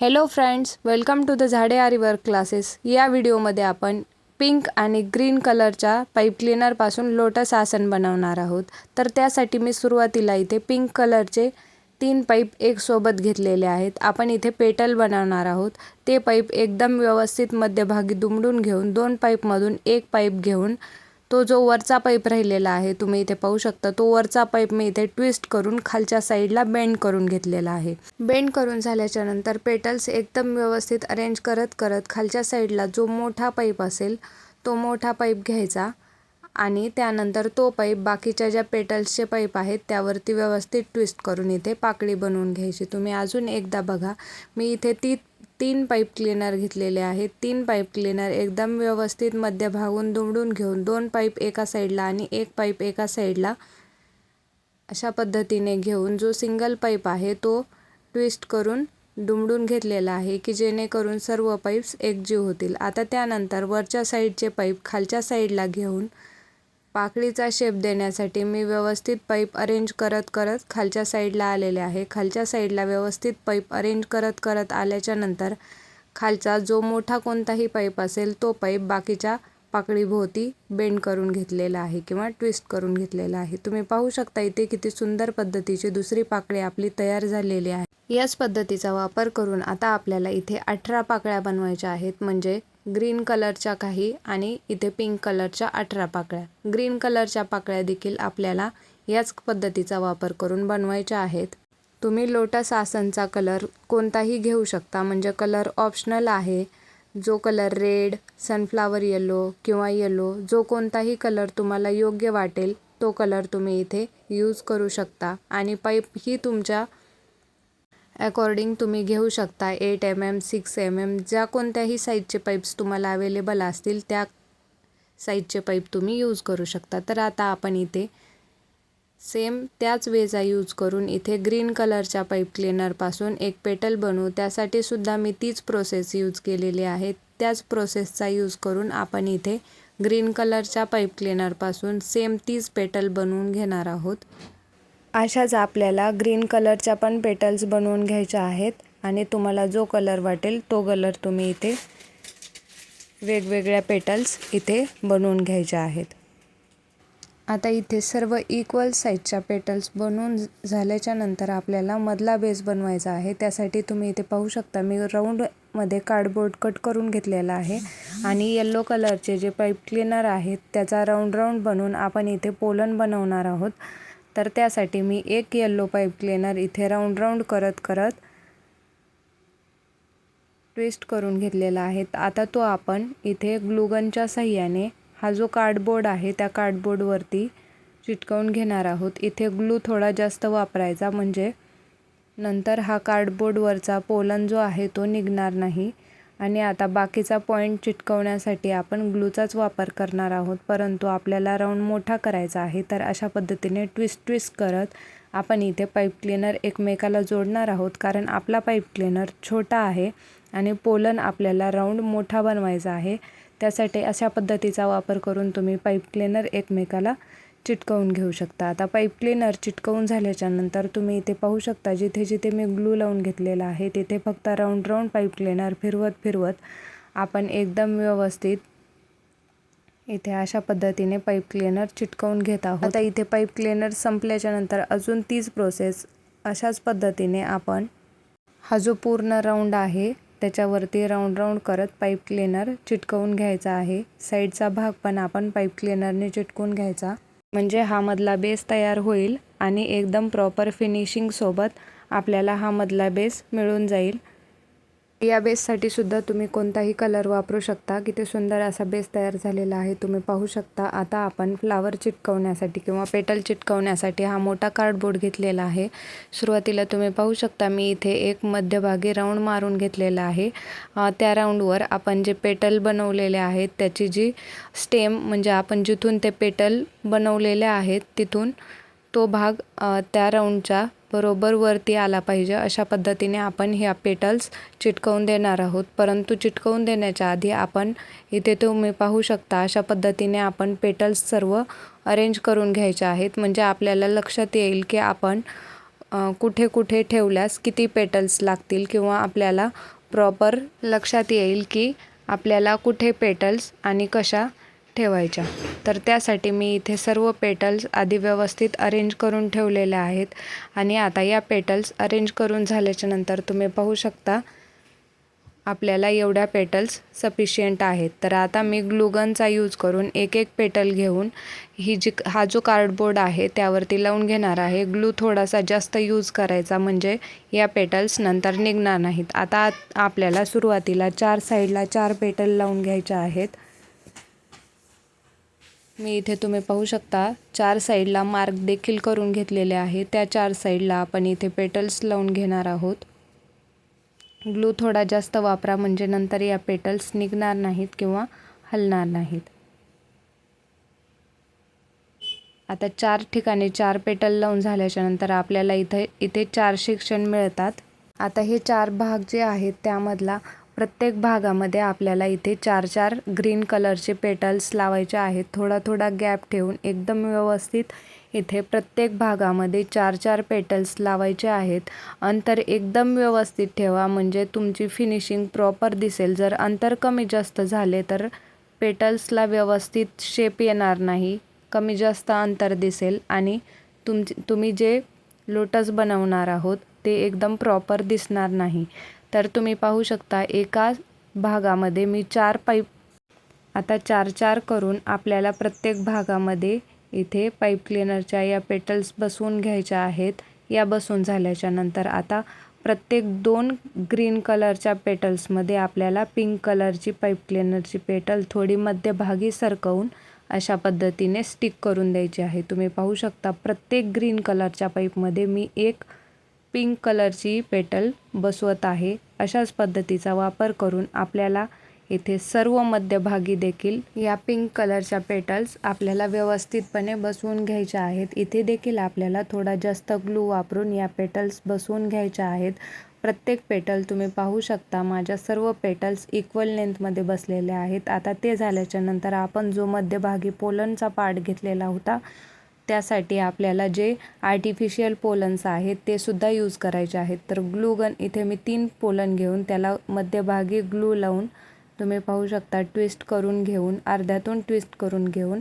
Hello friends, welcome to the झाडे aari work classes. या व्हिडिओमध्ये आपण पिंक आणि ग्रीन कलरच्या पाईप क्लीनरपासून लोटस आसन बनवणार आहोत. तर त्यासाठी मी सुरुवातीला इथे पिंक कलरचे 3 पाईप एक सोबत घेतलेले आहेत. आपण इथे पेटल बनवणार आहोत. ते पाईप एकदम व्यवस्थित मध्यभागी दुमडून घेऊन 2 पाईपमधून एक पाईप घेऊन तो जो वरचा पाईप राहिलेला आहे तुम्ही इथे पाहू शकता, तो वरचा पाईप मी इथे ट्विस्ट करून खालच्या साईडला बेंड करून घेतलेला आहे. बेंड करून झाल्याच्या नंतर पेटल्स एकदम व्यवस्थित अरेंज करत करत खालच्या साईडला जो मोठा पाईप असेल तो मोठा पाईप घ्यायचा आणि त्यानंतर तो पाईप बाकीच्या ज्या पेटल्सचे पाईप आहेत त्यावरती व्यवस्थित ट्विस्ट करून इथे पाकळी बनवून घ्यायची. तुम्ही अजून एकदा बघा, मी इथे 3 पाईप क्लीनर घेतलेले आहेत. 3 पाईप क्लीनर एकदम व्यवस्थित मध्यभागून दुमडून घेऊन 2 पाईप एका साईडला आणि एक पाईप एका साईडला अशा पद्धतीने घेऊन जो सिंगल पाईप आहे तो ट्विस्ट करून दुमडून घेतलेला आहे की जेणेकरून सर्व पाईप्स एकजीव होतील. आता त्यानंतर वरच्या साईडचे पाईप खालच्या साईडला घेऊन पाकळीचा शेप देण्यासाठी मी व्यवस्थित पाईप अरेंज करत करत खालच्या साईडला आलेले आहे. खालच्या साईडला व्यवस्थित पाईप अरेंज करत करत आल्याच्या नंतर खालचा जो मोठा कोणताही पाईप असेल तो पाईप बाकीच्या पाकळीभोवती बेंड करून घेतलेला आहे किंवा ट्विस्ट करून घेतलेला आहे. तुम्ही पाहू शकता इथे किती सुंदर पद्धतीची दुसरी पाकळी आपली तयार झालेली आहे. याच पद्धतीचा वापर करून आता आपल्याला इथे 18 पाकळ्या बनवायच्या आहेत. म्हणजे ग्रीन कलरच्या काही आणि इथे पिंक कलरच्या 18 पाकळ्या. ग्रीन कलरच्या पाकळ्या देखील आपल्याला याच पद्धतीचा वापर करून बनवायच्या आहेत. तुम्ही लोटस आसनचा कलर कोणताही घेऊ शकता, म्हणजे कलर ऑप्शनल आहे. जो कलर रेड, सनफ्लावर येलो किंवा येलो, जो कोणताही कलर तुम्हाला योग्य वाटेल तो कलर तुम्ही इथे यूज करू शकता. आणि पाईप ही तुमच्या अकॉर्डिंग तुम्ही घेऊ शकता. 8 mm, 6 mm ज्या कोणत्याही साईजचे पाईप्स तुम्हाला अवेलेबल असतील त्या साईजचे पाईप तुम्ही यूज करू शकता. तर आता आपण इथे सेम त्याच वेचा यूज करून इथे ग्रीन कलरच्या पाईप क्लीनरपासून एक पेटल बनवू. त्यासाठी सुद्धा मी तीच प्रोसेस यूज केलेली आहे. त्याच प्रोसेसचा यूज करून आपण इथे ग्रीन कलरच्या पाईप क्लीनरपासून सेम तीच पेटल बनवून घेणार आहोत. अशाच आपल्याला ग्रीन कलरच्या पण पेटल्स बनवून घ्यायच्या आहेत आणि तुम्हाला जो कलर वाटेल तो कलर तुम्ही इथे वेगवेगळ्या पेटल्स इथे बनवून घ्यायच्या आहेत. आता इथे सर्व इक्वल साईजच्या पेटल्स बनवून झाल्याच्या नंतर आपल्याला मधला बेस बनवायचा आहे. त्यासाठी तुम्ही इथे पाहू शकता मी राऊंडमध्ये कार्डबोर्ड कट करून घेतलेला आहे आणि येलो कलरचे जे पाईप क्लीनर आहेत त्याचा राऊंड बनवून आपण इथे पोलन बनवणार आहोत. तर त्यासाठी मी एक येलो पाईप क्लीनर इथे राऊंड करत करत ट्विस्ट करून घेतलेला आहे. आता तो आपण इथे ग्लूगनच्या साहाय्याने हा जो कार्डबोर्ड आहे त्या कार्डबोर्डवरती चिटकवून घेणार आहोत. इथे ग्लू थोडा जास्त वापरायचा, म्हणजे नंतर हा कार्डबोर्डवरचा पोलन जो आहे तो निघणार नाही. आणि आता बाकीचा पॉईंट चिटकवण्यासाठी आपण ग्लूचाच वापर करणार आहोत, परंतु आपल्याला राऊंड मोठा करायचा आहे. तर अशा पद्धतीने ट्विस्ट करत आपण इथे पाईप क्लीनर एकमेकाला जोडणार आहोत, कारण आपला पाईप क्लीनर छोटा आहे आणि पोलन आपल्याला राऊंड मोठा बनवायचा आहे. त्यासाठी अशा पद्धतीचा वापर करून तुम्ही पाईप क्लीनर एकमेकाला चिटकवून घेऊ शकता. आता पाईप क्लीनर चिटकवून झाल्याच्या नंतर तुम्ही इथे पाहू शकता जिथे जिथे मी ग्लू लावून घेतलेला आहे तिथे फक्त राऊंड पाईप क्लीनर फिरवत आपण एकदम व्यवस्थित इथे अशा पद्धतीने पाईप क्लीनर चिटकवून घेत आहोत. आता इथे पाईप क्लीनर संपल्याच्या नंतर अजून तीच प्रोसेस अशाच पद्धतीने आपण हा जो पूर्ण राऊंड आहे त्याच्यावरती राऊंड करत पाईप क्लीनर चिटकवून घ्यायचा आहे. साईडचा भाग पण आपण पाईप क्लीनरने चिटकवून घ्यायचा, म्हणजे हा मधला बेस तयार होईल आणि एकदम प्रॉपर फिनिशिंग सोबत आपल्याला हा मधला बेस मिळून जाईल. या बेससाठी सुद्धा तुम्ही कोणताही कलर वापरू शकता. किती सुंदर असा बेस तयार झालेला आहे तुम्ही पाहू शकता. आता आपण फ्लावर चिटकवण्यासाठी किंवा पेटल चिटकवण्यासाठी हा मोठा कार्डबोर्ड घेतलेला आहे. सुरुवातीला तुम्ही पाहू शकता मी इथे एक मध्यभागी राऊंड मारून घेतलेला आहे. त्या राऊंडवर आपण जे पेटल बनवलेले आहेत त्याची जी स्टेम, म्हणजे आपण जिथून ते पेटल बनवलेले आहेत तिथून तो भाग त्या राऊंडच्या बरोबर वरती आला पाहिजे. अशा पद्धतीने आपण ह्या पेटल्स चिटकवून देणार आहोत. परंतु चिटकवून देण्याच्या आधी आपण इथे तुम्ही पाहू शकता अशा पद्धतीने आपण पेटल्स सर्व अरेंज करून घ्यायचे आहेत, म्हणजे आपल्याला लक्षात येईल की आपण कुठे कुठे ठेवल्यास किती पेटल्स लागतील किंवा आपल्याला प्रॉपर लक्षात येईल की आपल्याला कुठे पेटल्स आणि कशा ठेवायच्या. तर त्यासाठी मी इथे सर्व पेटल्स आधी व्यवस्थित अरेंज करून ठेवलेल्या आहेत आणि आता या पेटल्स अरेंज करून झाल्याच्या नंतर तुम्ही पाहू शकता आपल्याला एवढ्या पेटल्स सफिशियंट आहेत. तर आता मी ग्लूगनचा यूज करून एक एक पेटल घेऊन हा जो कार्डबोर्ड आहे त्यावरती लावून घेणार आहे. ग्लू थोडासा जास्त यूज करायचा म्हणजे या पेटल्स नंतर निघणार नाहीत. आता आपल्याला सुरुवातीला 4 साईडला 4 पेटल लावून घ्यायचे आहेत. मी इथे तुम्ही पाहू शकता 4 साईडला मार्क देखील करून घेतलेले आहे. त्या 4 साईडला आपण इथे पेटल्स लावून घेणार आहोत. ग्लू थोडा जास्त वापरा म्हणजे नंतर या पेटल्स निघणार नाहीत किंवा हलणार नाहीत. आता 4 ठिकाणी 4 पेटल लावून झाल्याच्या नंतर आपल्याला इथे 4 सेक्शन मिळतात. आता हे 4 भाग जे आहेत त्यामधला प्रत्येक भागामध्ये आपल्याला इथे 4-4 ग्रीन कलरचे पेटल्स लावायचे आहेत. थोडा थोडा गॅप ठेवून एकदम व्यवस्थित इथे प्रत्येक भागामध्ये 4-4 पेटल्स लावायचे आहेत. अंतर एकदम व्यवस्थित ठेवा म्हणजे तुमची फिनिशिंग प्रॉपर दिसेल. जर अंतर कमी जास्त झाले तर पेटल्सला व्यवस्थित शेप येणार नाही, कमी जास्त अंतर दिसेल आणि तुम्ही जे लोटस बनवणार आहोत ते एकदम प्रॉपर दिसणार नाही. तर तुम्ही पाहू शकता एका भागामध्ये मी 4 पाईप आता 4-4 करून आपल्याला प्रत्येक भागामध्ये इथे पाईप क्लीनरच्या या पेटल्स बसवून घ्यायच्या आहेत. या बसवून झाल्याच्या नंतर आता प्रत्येक 2 ग्रीन कलरच्या पेटल्समध्ये आपल्याला पिंक कलरची पाईप क्लीनरची पेटल थोडी मध्यभागी सरकवून अशा पद्धतीने स्टिक करून द्यायची आहे. तुम्ही पाहू शकता प्रत्येक ग्रीन कलरच्या पाईपमध्ये मी एक पिंक कलरची पेटल बसवत आहे. अशाच पद्धतीचा वापर करून आपल्याला इथे सर्व मध्यभागी देखील या पिंक कलरच्या पेटल्स आपल्याला व्यवस्थितपणे बसवून घ्यायच्या आहेत. इथे देखील आपल्याला थोडा जास्त ग्लू वापरून या पेटल्स बसवून घ्यायच्या आहेत. प्रत्येक पेटल तुम्ही पाहू शकता माझ्या सर्व पेटल्स इक्वल लेंथमध्ये बसलेल्या आहेत. आता ते झाल्याच्या नंतर आपण जो मध्यभागी पोलनचा पार्ट घेतलेला होता त्यासाठी आपल्याला जे आर्टिफिशियल पोलन्स आहेत ते सुद्धा यूज करायचे आहेत. तर ग्लू गन इथे मी 3 पोलन घेऊन त्याला मध्यभागी ग्लू लावून तुम्ही पाहू शकता ट्विस्ट करून घेऊन अर्ध्यातून ट्विस्ट करून घेऊन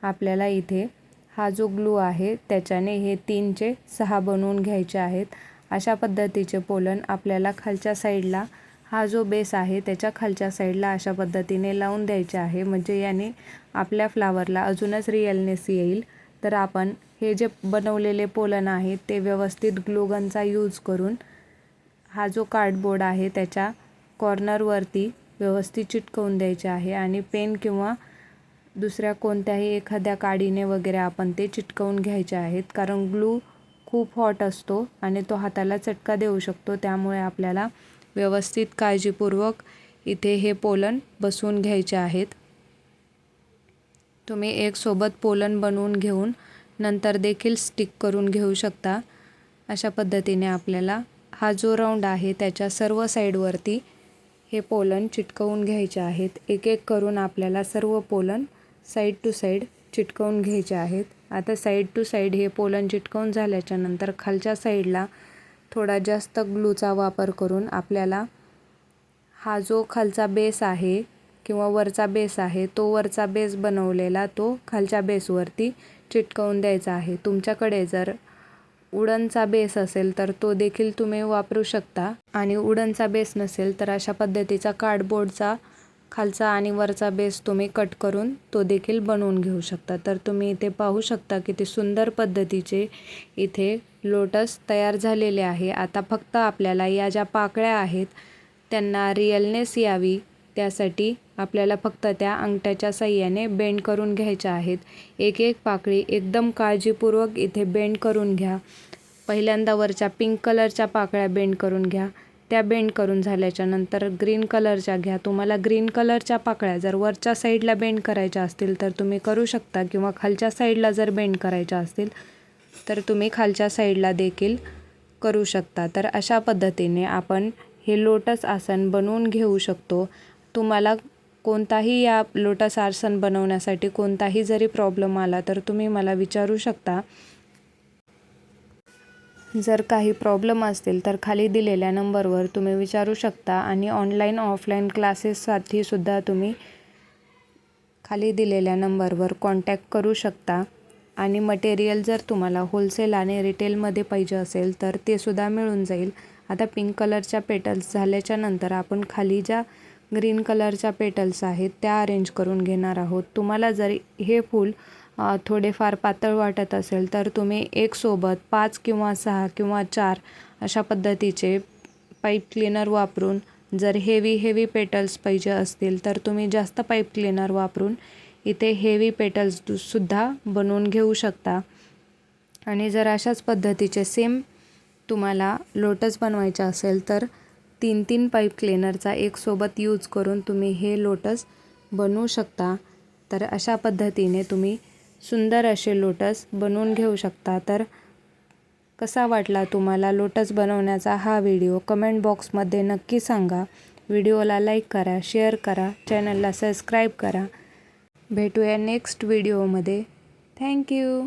आपल्याला इथे हा जो ग्लू आहे त्याच्याने हे 3चे 6 बनवून घ्यायचे आहेत. अशा पद्धतीचे पोलन आपल्याला खालच्या साईडला हा जो बेस आहे त्याच्या खालच्या साईडला अशा पद्धतीने लावून द्यायचे आहे म्हणजे याने आपल्या फ्लावरला अजूनच रिअलनेस येईल. तर आपण हे जे बनवलेले पोलन आहेत ते व्यवस्थित ग्लूगनचा यूज करून हा जो कार्डबोर्ड आहे त्याच्या कॉर्नरवरती व्यवस्थित चिटकवून द्यायचे आहे आणि पेन किंवा दुसऱ्या कोणत्याही एखाद्या काडीने वगैरे आपण ते चिटकवून घ्यायचे आहेत. कारण ग्लू खूप हॉट असतो आणि तो हाताला चटका देऊ शकतो. त्यामुळे आपल्याला व्यवस्थित काळजीपूर्वक इथे हे पोलन बसवून घ्यायचे आहेत. तुम्ही एक सोबत पोलन बनवून घेऊन नंतर देखील स्टिक करून घेऊ शकता. अशा पद्धतीने आपल्याला हा जो राऊंड आहे त्याच्या सर्व साईडवरती हे पोलन चिटकवून घ्यायचे आहेत. एक एक करून आपल्याला सर्व पोलन साईड टू साईड चिटकवून घ्यायचे आहेत. आता साईड टू साईड हे पोलन चिटकवून झाल्याच्या नंतर खालच्या साईडला थोडा जास्त ग्लूचा वापर करून आपल्याला हा जो खालचा बेस आहे किंवा वरचा बेस आहे तो वरचा बेस बनवलेला तो खालच्या बेसवरती चिटकवून द्यायचा आहे. तुमच्याकडे जर वुडनचा बेस असेल तर तो देखील तुम्ही वापरू शकता आणि वुडनचा बेस नसेल तर अशा पद्धतीचा कार्डबोर्डचा खालचा आणि वरचा बेस तुम्ही कट करून तो देखील बनवून घेऊ शकता. तर तुम्ही इथे पाहू शकता किती सुंदर पद्धतीचे इथे लोटस तयार झालेले आहे. आता फक्त आपल्याला या ज्या पाकळ्या आहेत त्यांना रिअलनेस यावी त्यासाठी आपल्याला फक्त त्या अंगठ्याच्या साहाय्याने बेंड करून घ्यायच्या आहेत. एक एक पाकळी एकदम काळजीपूर्वक इथे बेंड करून घ्या. पहिल्यांदा वरच्या पिंक कलरच्या पाकळ्या बेंड करून घ्या. त्या बेंड करून झाल्याच्या नंतर ग्रीन कलरच्या घ्या. तुम्हाला ग्रीन कलरच्या पाकळ्या जर वरच्या साईडला बेंड करायच्या असतील तर तुम्ही करू शकता किंवा खालच्या साईडला जर बेंड करायच्या असतील तर तुम्ही खालच्या साईडला देखील करू शकता. तर अशा पद्धतीने आपण हे लोटस आसन बनवून घेऊ शकतो. तुम्हाला कोणताही या लोटस आसन बनवण्यासाठी कोणताही जरी प्रॉब्लेम आला तर तुम्ही मला विचारू शकता. जर काही प्रॉब्लेम असतील तर खाली दिलेल्या नंबरवर तुम्ही विचारू शकता आणि ऑनलाईन ऑफलाईन क्लासेससाठी सुद्धा तुम्ही खाली दिलेल्या नंबरवर कॉन्टॅक्ट करू शकता. आणि मटेरियल जर तुम्हाला होलसेल आणि रिटेलमध्ये पाहिजे असेल तर ते सुद्धा मिळून जाईल. आता पिंक कलरच्या पेटल्स झाल्याच्या नंतर आपण खाली ज्या ग्रीन कलरच्या पेटल्स आहेत त्या अरेंज करून घेणार आहोत. तुम्हाला जर हे फूल थोडेफार पातळ वाटत असेल तर तुम्ही एक सोबत 5 किंवा 6 किंवा 4 अशा पद्धतीचे पाईप क्लीनर वापरून, जर हेवी पेटल्स पाहिजे असतील तर तुम्ही जास्त पाईप क्लीनर वापरून इथे हेवी पेटल्स सुद्धा बनवून घेऊ शकता. आणि जर अशाच पद्धतीचे सेम तुम्हाला लोटस बनवायचे असेल तर 3 पाईप क्लीनरचा एक सोबत यूज करून तुम्ही हे लोटस बनवू शकता. तर अशा पद्धतीने तुम्ही सुंदर असे लोटस बनवून घेऊ शकता. तर कसा वाटला तुम्हाला लोटस बनवण्याचा हा व्हिडिओ कमेंट बॉक्समध्ये नक्की सांगा. व्हिडिओला लाईक करा, शेअर करा, चॅनलला सबस्क्राईब करा. भेटूया नेक्स्ट व्हिडिओमध्ये. थँक्यू.